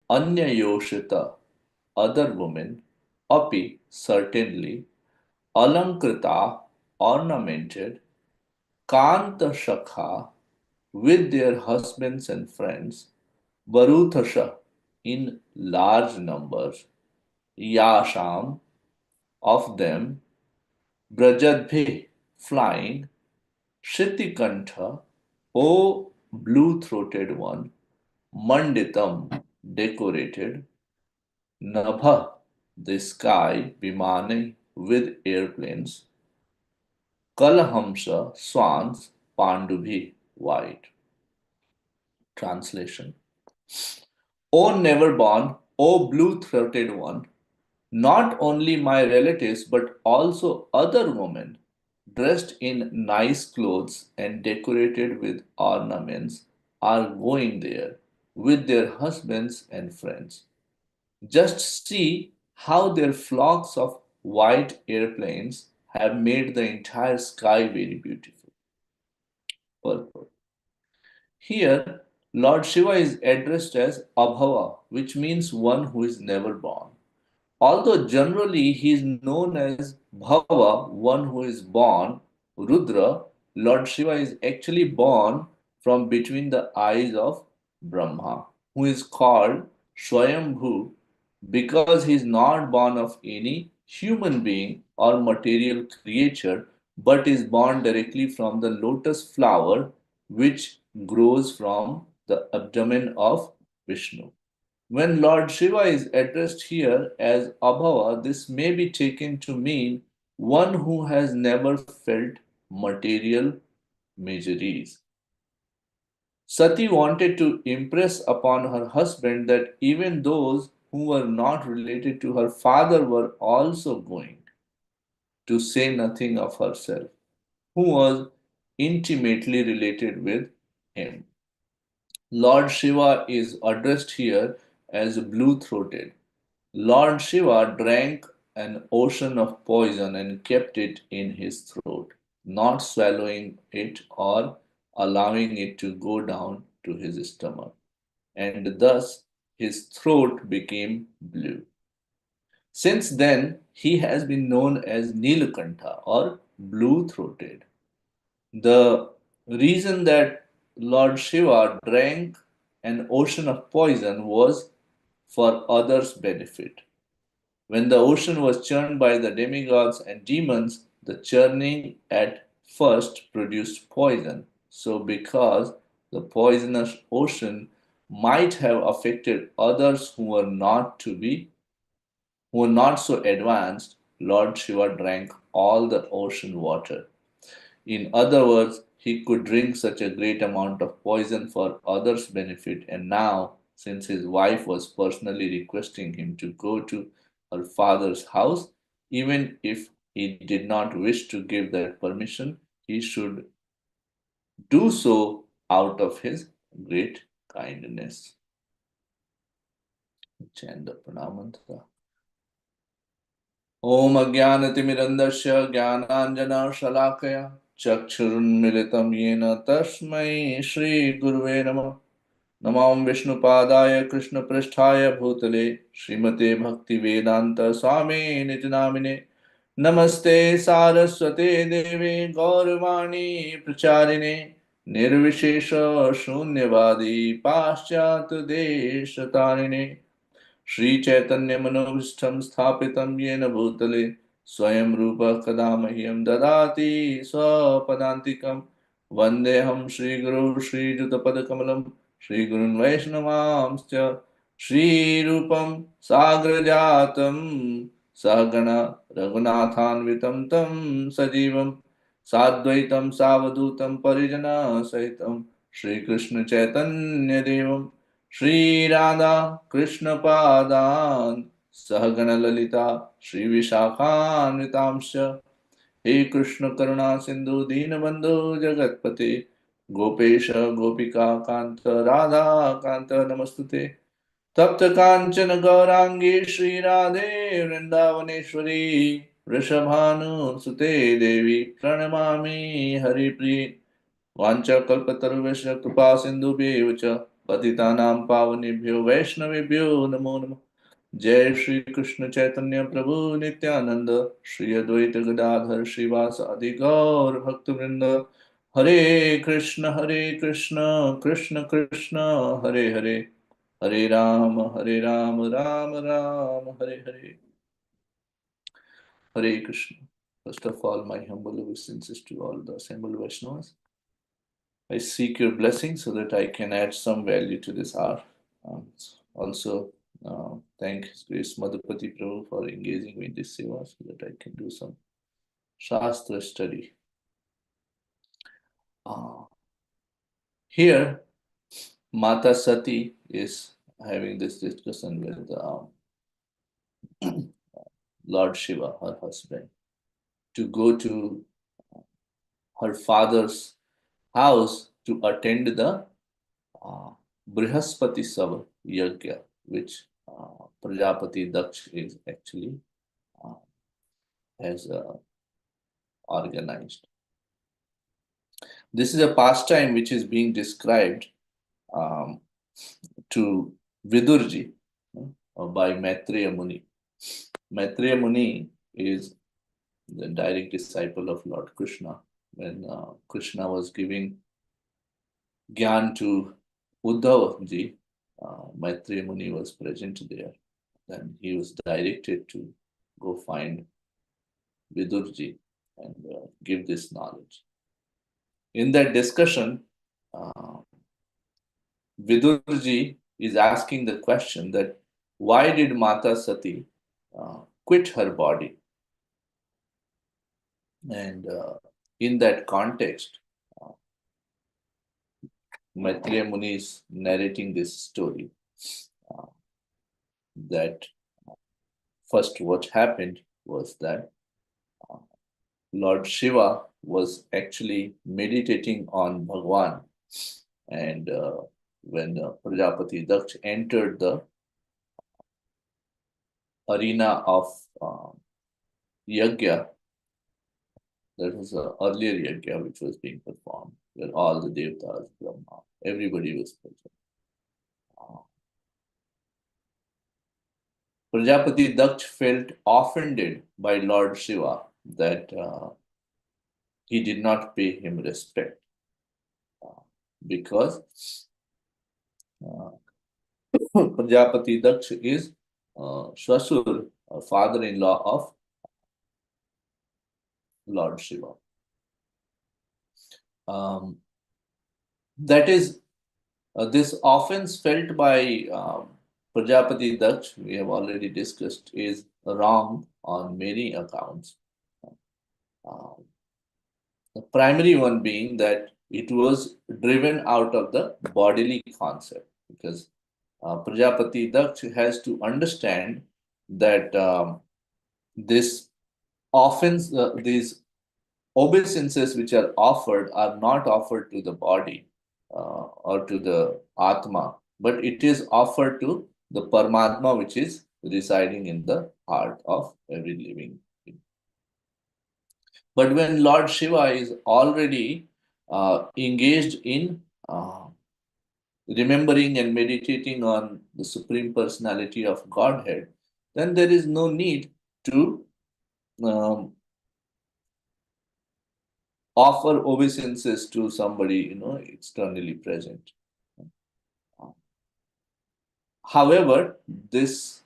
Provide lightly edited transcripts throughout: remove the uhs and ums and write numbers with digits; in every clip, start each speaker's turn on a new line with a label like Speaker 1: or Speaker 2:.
Speaker 1: Anyayoshita, other women, api, certainly, alankrita, ornamented, kanta shakha, with their husbands and friends, varuthasha, in large numbers, yasham, of them, brajadbhe, flying, Shritikantha, O blue-throated one, Manditam, decorated, Nabha, the sky, Vimane, with airplanes, Kalahamsa, swans, Pandubhi, white. Translation. O never born, O blue-throated one, not only my relatives but also other women, dressed in nice clothes and decorated with ornaments, are going there with their husbands and friends. Just see how their flocks of white airplanes have made the entire sky very beautiful. Purport. Here, Lord Shiva is addressed as Abhava, which means one who is never born. Although generally he is known as Bhava, one who is born, Rudra, Lord Shiva is actually born from between the eyes of Brahma, who is called Swayambhu because he is not born of any human being or material creature, but is born directly from the lotus flower which grows from the abdomen of Vishnu. When Lord Shiva is addressed here as Abhava, this may be taken to mean one who has never felt material miseries. Sati wanted to impress upon her husband that even those who were not related to her father were also going, to say nothing of herself, who was intimately related with him. Lord Shiva is addressed here as blue throated. Lord Shiva drank an ocean of poison and kept it in his throat, not swallowing it or allowing it to go down to his stomach, and thus his throat became blue. Since then, he has been known as Nilakantha or blue throated. The reason that Lord Shiva drank an ocean of poison was for others' benefit. When the ocean was churned by the demigods and demons, the churning at first produced poison. So, because the poisonous ocean might have affected others who were not so advanced, Lord Shiva drank all the ocean water. In other words, he could drink such a great amount of poison for others' benefit, and now, since his wife was personally requesting him to go to her father's house, even if he did not wish to give that permission, he should do so out of his great kindness. Chant the Pranamantra. ॐ अज्ञानतिमिरन्दस्य ज्ञानाञ्जनशलाकया चक्षुरुन्मिलितं येन तस्मै श्रीगुरुवे नमः नमां विष्णुपादाय कृष्णपृष्ठाय भूतले श्रीमते भक्तिवेदान्त स्वामी निजनामिने नमस्ते सारस्वते देवे गौरवाणी प्रचारिणे निर्विशेष शून्यवादी पाश्चात्य देशतारिणे श्रीचैतन्यमनोभीष्टं स्थापितं येन भूतले स्वयं रूपः कदा मह्यं ददाति स्वपदान्तिकं वन्देऽहं श्रीगुरुं श्रीयुतपदकमलं श्रीगुरुन् वैष्णवांश्च श्रीरूपं साग्रजातं सहगण रघुनाथान्वितं तं सजीवं साद्वैतं सावधूतं परिजनसहितं श्रीकृष्णचैतन्यदेवं श्रीराधा कृष्णपादान् सहगणललिता श्रीविशाखान्वितांश्च हे कृष्ण करुणा सिंधु दीनबंधु जगत्पते गोपेश गोपिका कांत राधा कांत नमस्तुते तप्त कांचन गौरांगी श्रीराधे वृंदावनेश्वरी वृषभानुसुते देवी प्रणमामि हरिप्रिये वाञ्छाकल्पतरुभ्यश्च कृपा सिन्धुभ्येव च पतितानां पावनेभ्यो वैष्णवेभ्यो नमो नमः। जय श्री कृष्ण चैतन्य प्रभु नित्यानंद, श्री अद्वैत गदाधर श्रीवासादि गौर भक्तवृंद। हरे कृष्ण कृष्ण कृष्ण हरे हरे, हरे Ram Ram Ram Hare Hare. Hare Krishna. First of all, my humble obeisances to all the assembled Vaishnavas. I seek your blessing so that I can add some value to this hour. Also, thank His Grace Madhupati Prabhu for engaging me in this seva so that I can do some Shastra study. Here, Mata Sati is having this discussion with Lord Shiva, her husband, to go to her father's house to attend the Brihaspati Sava Yajna, which Prajapati Daksh is actually uh, has organized. This is a pastime which is being described um, to Vidurji by Maitreya Muni. Maitreya Muni is the direct disciple of Lord Krishna. When Krishna was giving Gyan to Uddhav ji, Maitreya Muni was present there. Then he was directed to go find Vidurji and give this knowledge. In that discussion, Vidurji is asking the question that why did Mata Sati quit her body? And in that context, Maitreya Muni is narrating this story that first what happened was that Lord Shiva was actually meditating on Bhagwan, and when Prajapati Daksh entered the arena of Yajna, that was an earlier Yajna which was being performed, where all the Devtas, Brahma, everybody was present. Prajapati Daksh felt offended by Lord Shiva that he did not pay him respect because Prajapati Daksh is Shasur, father-in-law of Lord Shiva. That is, this offense felt by Prajapati Daksh, we have already discussed, is wrong on many accounts. The primary one being that it was driven out of the bodily concept, because Prajapati Daksh has to understand that this offense, these obeisances which are not offered to the body or to the Atma, but it is offered to the Paramatma which is residing in the heart of every living being. But when Lord Shiva is already engaged in remembering and meditating on the Supreme Personality of Godhead, then there is no need to um, offer obeisances to somebody, externally present. However, this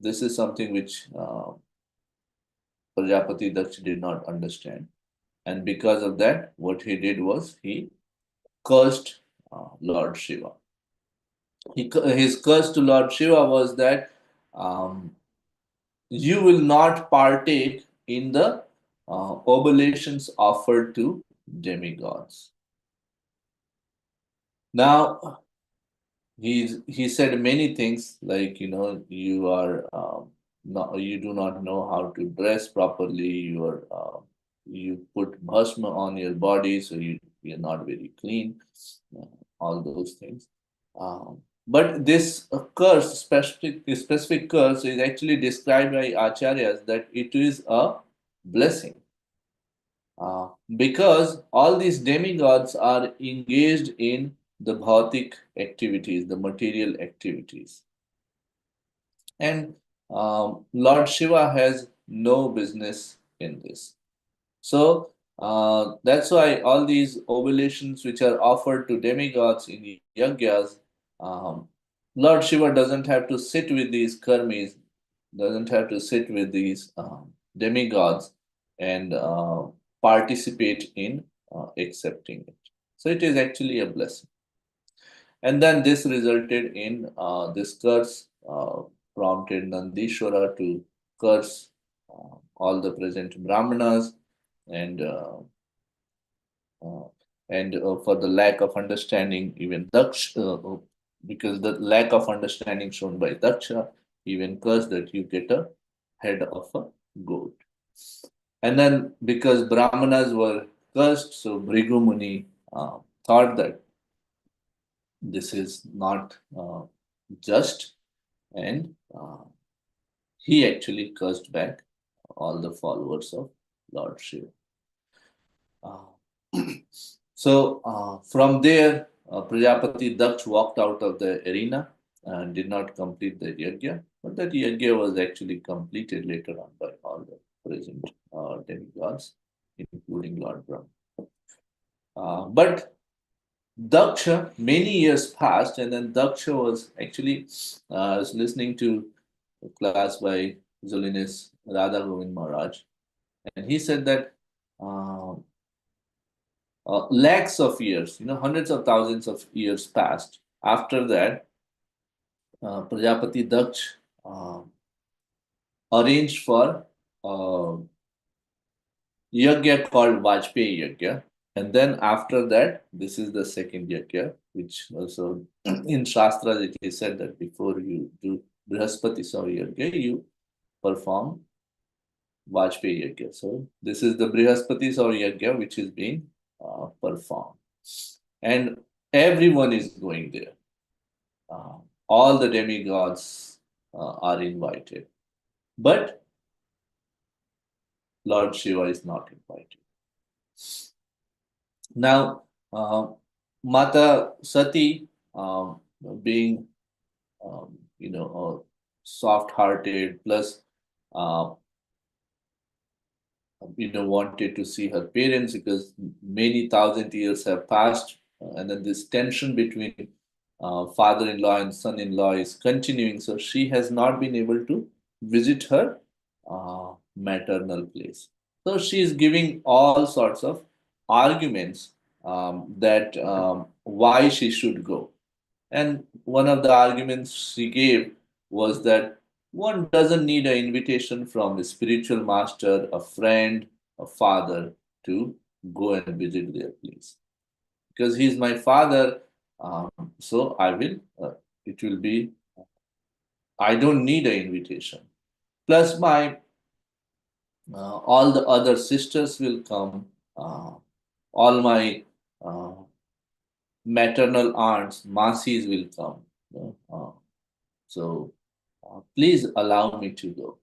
Speaker 1: is something which Prajapati Daksh did not understand, and because of that, what he did was he cursed Lord Shiva. His curse to Lord Shiva was that um, you will not partake in the oblations offered to demigods. Now, he said many things like, you are not, you do not know how to dress properly. You put bhasma on your body, so you're not very clean. All those things. But this curse, specific curse, is actually described by acharyas that it is a blessing. Because all these demigods are engaged in the bhautik activities, the material activities. And Lord Shiva has no business in this. So that's why all these oblations which are offered to demigods in yajnas, um, Lord Shiva doesn't have to sit with these karmis, doesn't have to sit with these demigods and participate in accepting it. So it is actually a blessing. And then this resulted in this curse, prompted Nandishwara to curse all the present Brahmanas and uh, for the lack of understanding, even because the lack of understanding shown by Daksha, even cursed that you get a head of a goat. And then because Brahmanas were cursed, so Bhrigu Muni thought that this is not just, and he actually cursed back all the followers of Lord Shiva. Uh, from there, Prajapati Daksh walked out of the arena and did not complete the yajna, but that yajna was actually completed later on by all the present demigods, including Lord Brahma. But Daksha, many years passed, and then Daksha was actually, I was listening to a class by His Holiness Radha Govind Maharaj, and he said that uh, lakhs of years, hundreds of thousands of years passed. After that, Prajapati Daksh uh, arranged for uh, yajna called Vajpayee Yajna. And then after that, this is the second yajna, which also in Shastras it is said that before you do Brihaspati Saw Yajna, you perform Vajpayee Yajna. So this is the Brihaspati Saw Yajna which is being performed. And everyone is going there. All the demigods are invited. But Lord Shiva is not invited. Now, Mata Sati, being soft-hearted, plus uh, wanted to see her parents because many thousand years have passed, and then this tension between father-in-law and son-in-law is continuing. So she has not been able to visit her maternal place. So she is giving all sorts of arguments that why she should go. And one of the arguments she gave was that one doesn't need an invitation from a spiritual master, a friend, a father to go and visit their place. Because he's my father, so it will be, I don't need an invitation. Plus, all the other sisters will come, all my uh, maternal aunts, masis will come. So please allow me to go.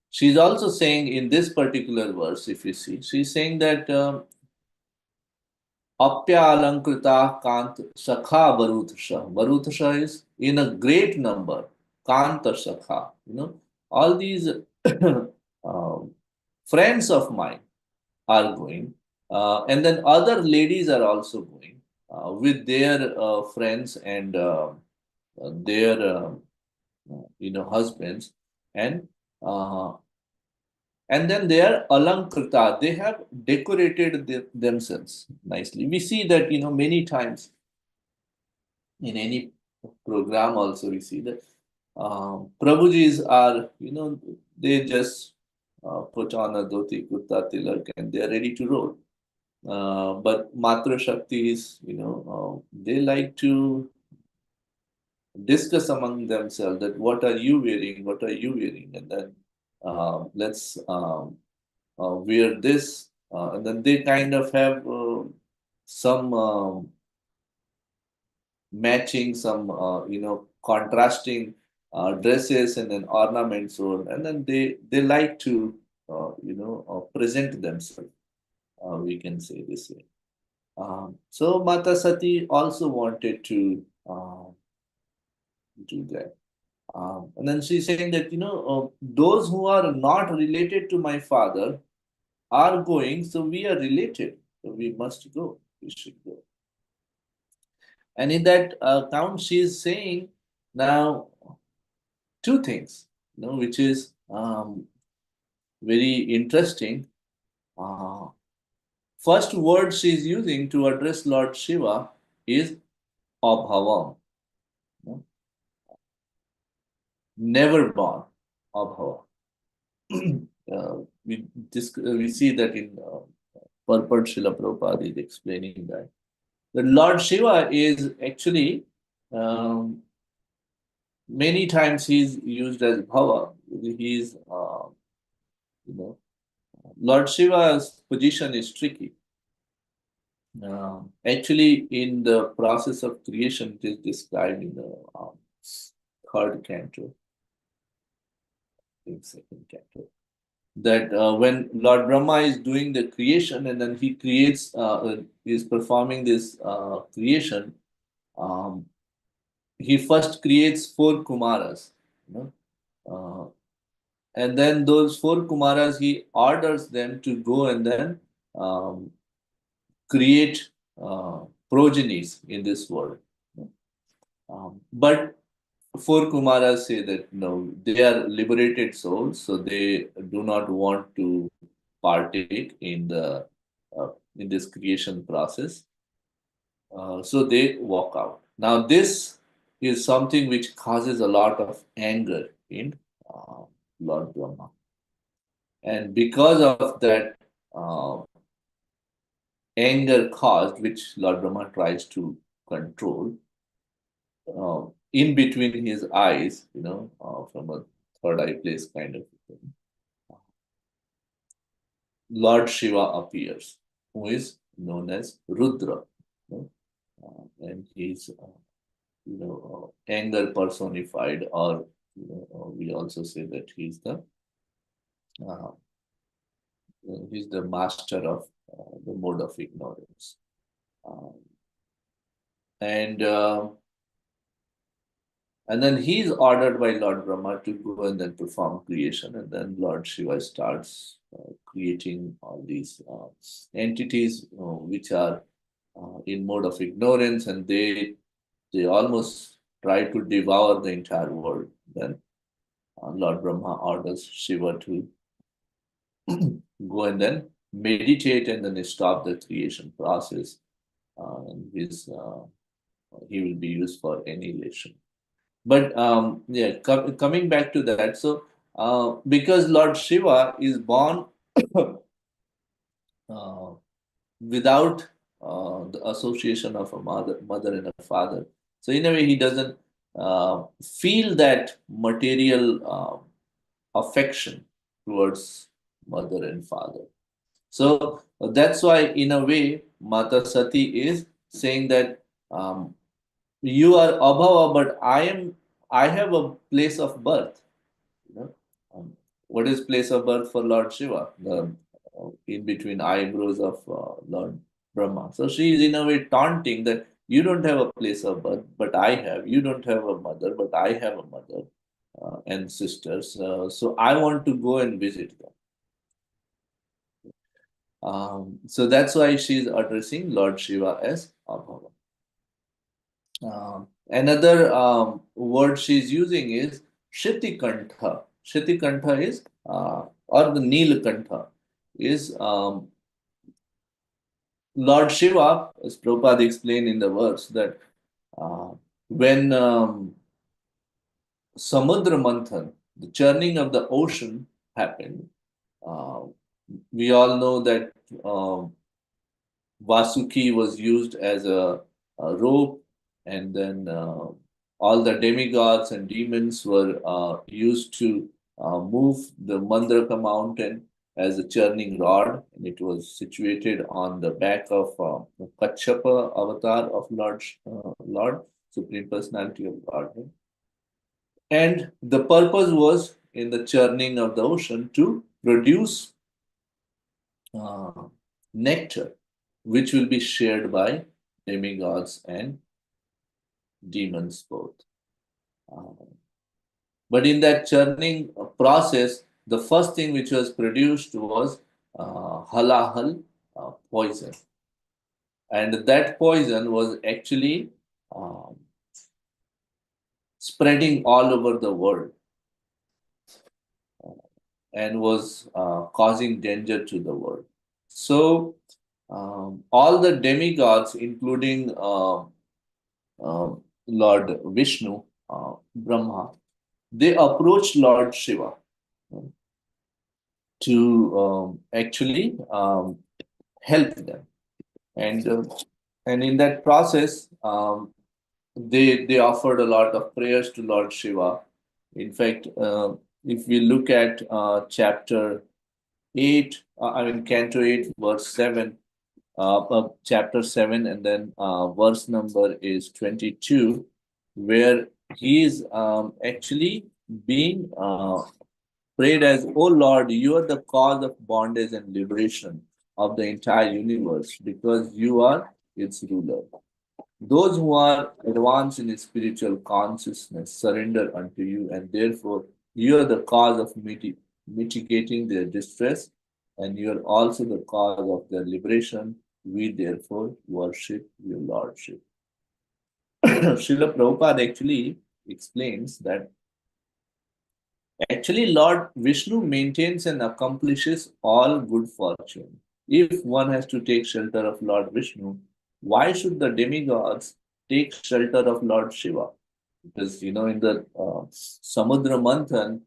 Speaker 1: She's also saying in this particular verse, if you see, she's saying that Apya Alankrita Kant Sakha Baruthasha. Baruthasha is in a great number. Kanta Sakha. All these um, friends of mine are going. And then other ladies are also going with their friends and their husbands, and uh, then they are alankrita. They have decorated themselves nicely. We see that many times in any program. Also, we see that Prabhujis are they just put on a dhoti, kurta, tilak, and they are ready to roll. But Matra Shaktis, they like to discuss among themselves that what are you wearing, what are you wearing, and then let's wear this, and then they kind of have some matching, some contrasting dresses and then ornaments, and then they like to present themselves. We can say this way. So Mata Sati also wanted to do that. And then she's saying that, those who are not related to my father are going, so we are related. So we must go. We should go. And in that account, she is saying now two things, which is very interesting. Uh, First word she is using to address Lord Shiva is Abhavam, you know, never born, Abhava. We see that in Purport Srila Prabhupada is explaining that. The Lord Shiva is actually many times he's used as Bhava. He's you know Lord Shiva's position is tricky. Actually, in the process of creation, it is described in the third canto, in second canto, that when Lord Brahma is doing the creation and then he creates, is performing this creation, um, he first creates four Kumaras, you know, and then those four Kumaras he orders them to go and then um, create progenies in this world. But four Kumaras say that no, they are liberated souls, so they do not want to partake uh, in this creation process. So they walk out. Now this is something which causes a lot of anger in uh, Lord Brahma, and because of that uh, anger caused, which Lord Brahma tries to control, in between his eyes, from a third eye place kind of thing, Lord Shiva appears, who is known as Rudra, and he's anger personified, or we also say that uh, he's the master of the mode of ignorance, um, and and then he is ordered by Lord Brahma to go and then perform creation, and then Lord Shiva starts creating all these entities which are in mode of ignorance, and they almost try to devour the entire world. Then Lord Brahma orders Shiva to go and then meditate and then stop the creation process. And he will be used for annihilation. But yeah, coming back to that, so because Lord Shiva is born uh, without the association of a mother and a father, so in a way he doesn't feel that material affection towards mother and father. So that's why, in a way, Mata Sati is saying that you are abhava, but I have a place of birth. You know, what is place of birth for Lord Shiva? The in between eyebrows of Lord Brahma. So she is in a way taunting that you don't have a place of birth, but I have. You don't have a mother, but I have a mother and sisters. So I want to go and visit them. So that's why she's addressing Lord Shiva as Abhava. Another word she's using is Shritikantha. Shritikantha is, or the Nilkantha, is Lord Shiva, as Prabhupada explained in the verse, that when Samudra Manthan, the churning of the ocean, happened, uh, we all know that Vasuki was used as a rope, and then all the demigods and demons were used to move the Mandraka mountain as a churning rod, and it was situated on the back of the Kachapa avatar of Lord, Supreme Personality of Godhead. And the purpose was in the churning of the ocean to produce uh, nectar. which will be shared by demigods and demons both. Uh, but in that churning process, the first thing which was produced was halahal poison. And that poison was actually um, spreading all over the world and was causing danger to the world. So, all the demigods, including Lord Vishnu, Brahma, they approached Lord Shiva to actually help them, and and in that process, they offered a lot of prayers to Lord Shiva. In fact, if we look at chapter 8, Canto 8, verse 7, chapter 7, and then verse number is 22, where he is actually being prayed as, "O Lord, you are the cause of bondage and liberation of the entire universe because you are its ruler. Those who are advanced in spiritual consciousness surrender unto you, and therefore you are the cause of mitigating their distress, and you are also the cause of their liberation. We therefore worship your Lordship." Srila Prabhupada actually explains that actually Lord Vishnu maintains and accomplishes all good fortune. If one has to take shelter of Lord Vishnu, why should the demigods take shelter of Lord Shiva? Because, in the Samudra Manthan,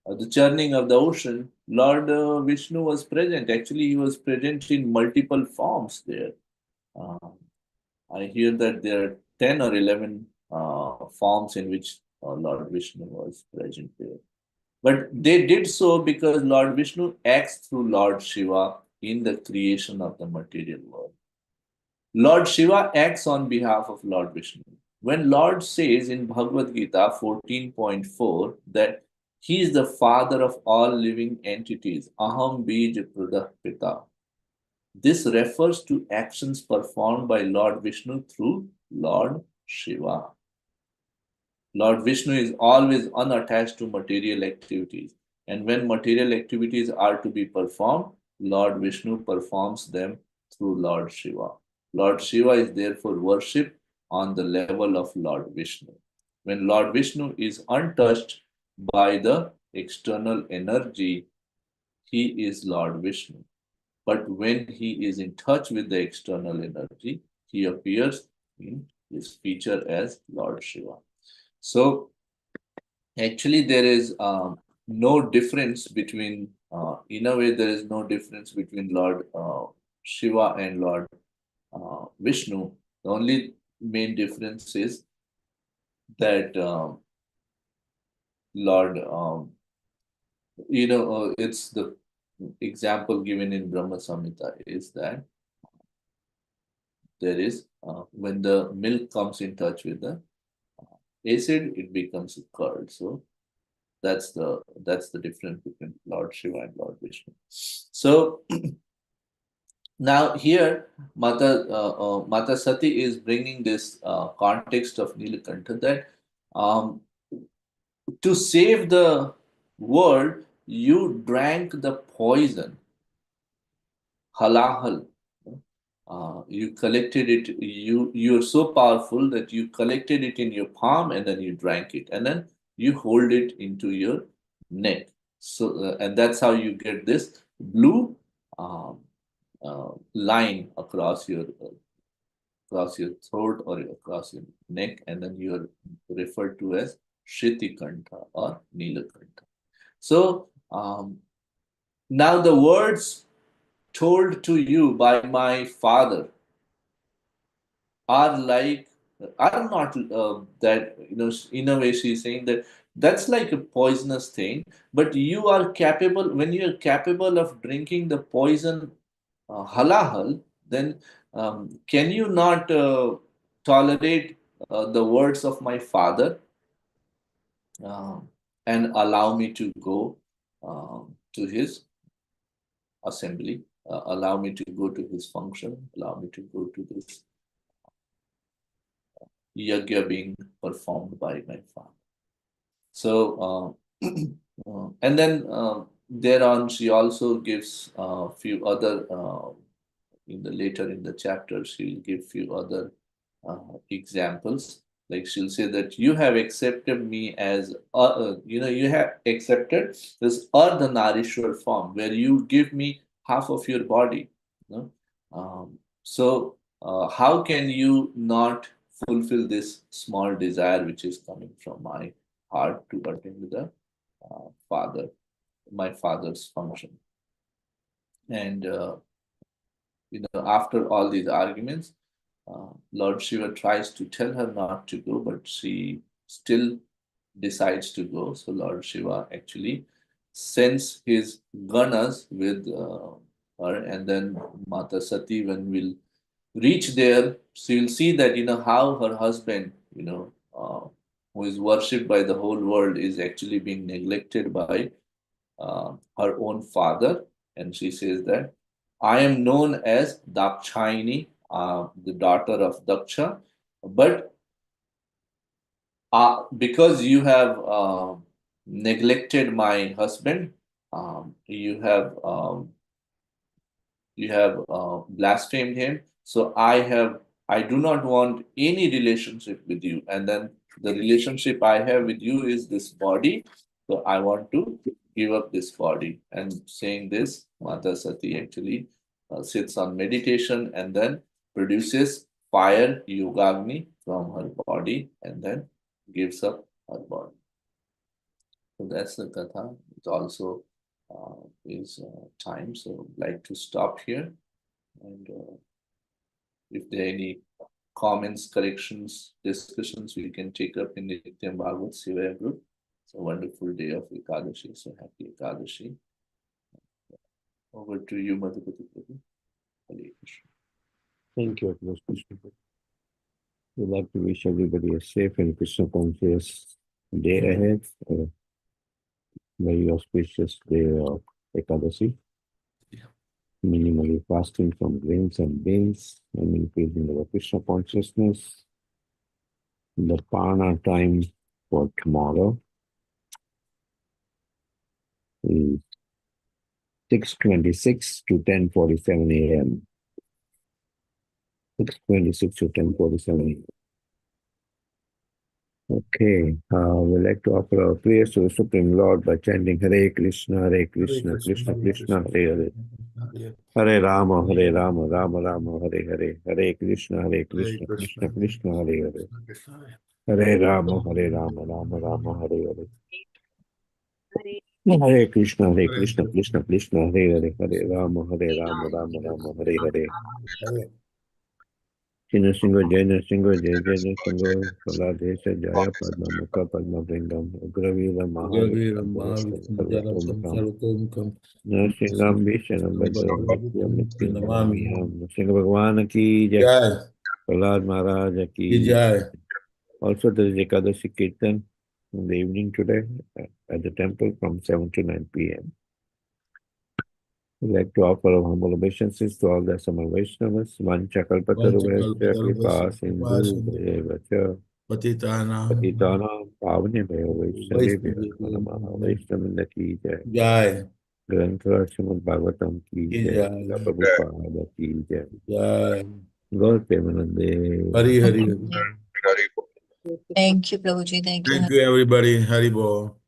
Speaker 1: the churning of the ocean, Lord Vishnu was present. Actually, he was present in multiple forms there. Uh, I hear that there are 10 or 11 forms in which Lord Vishnu was present there. But they did so because Lord Vishnu acts through Lord Shiva in the creation of the material world. Lord Shiva acts on behalf of Lord Vishnu. When Lord says in Bhagavad Gita 14.4 that he is the father of all living entities, Aham Bij Pradah Pita, this refers to actions performed by Lord Vishnu through Lord Shiva. Lord Vishnu is always unattached to material activities. And when material activities are to be performed, Lord Vishnu performs them through Lord Shiva. Lord Shiva is therefore worshipped on the level of Lord Vishnu. When Lord Vishnu is untouched by the external energy, he is Lord Vishnu. But when he is in touch with the external energy, he appears in his feature as Lord Shiva. So, actually, there is no difference between, in a way, there is no difference between Lord Shiva and Lord Vishnu. The only main difference is that Lord, it's the example given in Brahma Samhita is that there is, when the milk comes in touch with the acid, it becomes a curd. So, that's the difference between Lord Shiva and Lord Vishnu. So now here Mata Sati is bringing this context of Nilakantha that um, to save the world, you drank the poison halahal. You collected it. You're so powerful that you collected it in your palm and then you drank it, and then you hold it into your neck. So and that's how you get this blue um, line across your throat or across your neck, and then you're referred to as Shritikantha or Nilakantha. So now the words told to you by my father are like are not that in a way she's saying that that's like a poisonous thing, but you are capable when you are capable of drinking the poison halahal, then can you not tolerate the words of my father um, and allow me to go to his assembly? allow me to go to his function, allow me to go to this yagya being performed by my father. So, and then thereon, she also gives a few other, in the later in the chapter, she'll give few other examples. Like she'll say that you have accepted me as, you have accepted this Ardhanarishwar form where you give me half of your body. You know? So, how can you not fulfill this small desire which is coming from my heart to attend the father, my father's function? And after all these arguments, Lord Shiva tries to tell her not to go, but she still decides to go. So Lord Shiva actually sends his ganas with her, and then Mata Sati, when we'll reach there, she will see that how her husband, who is worshipped by the whole world, is actually being neglected by her own father. And she says that I am known as Dakshayini, the daughter of Daksha, but because you have neglected my husband, you have blasphemed him. So I do not want any relationship with you. And then the relationship I have with you is this body. So I want to give up this body. And saying this, Mata Sati actually sits on meditation and then produces fire Yogagni from her body and then gives up her body. So that's the katha. It also is time. So I'd like to stop here. And if there are any comments, corrections, discussions, we can take up in Nityam Bhagavad Sevaya group. It's a wonderful day of Ekadashi. So happy Ekadashi. Over to you, Madhupati Prabhu. Hare Krishna.
Speaker 2: Thank you, Krishna. We'd like to wish everybody a safe and Krishna conscious day ahead. Very auspicious day of Ekadashi. Minimally fasting from grains and beans and increasing our Krishna consciousness. The Parna time for tomorrow is 6:26 to 10:47 a.m. 6:26 to 10:47 a.m. Okay, we'd like to offer our prayers to the Supreme Lord by chanting Hare Krishna, Krishna Krishna, Hare Hare. Hare Rama, Rama Rama, Hare Hare. Hare Krishna, Krishna Krishna, Hare Hare. Hare Rama, Rama Rama, Hare Hare. Hare Krishna, Krishna Krishna, Hare Hare. Hare Rama, Rama Rama, Hare Hare. China Singo, Jaya Jaya Singo, Saladesha, Jaya Padma Mukha, Padma Bringam, Ugravira, Mahavira, Narsingam, Vishanam, Badram, Nityam, Nityam, Bhaviyam, Singh Bhagwan ki Jai, Prahlad Maharaj ki Jai. Also, there is Ekadashi Kirtan in the evening today at the temple from 7 to 9 p.m. We'd like to offer our humble obeisances to all the Samar Vaishnavas, Vancha Kalpataruvasya, Kripa Sindhu, Devacha, Patitana, Pavane Vaishnavya, Namaha Vaishnavinda ki Jai. Granthra Srimad Bhagavatam ki Jai, Prabhupada ki Jai. Gaur Premanande.
Speaker 3: Hari Hari.
Speaker 4: Thank you, Prabhuji. Thank you.
Speaker 3: Thank you, everybody. Hari Bol.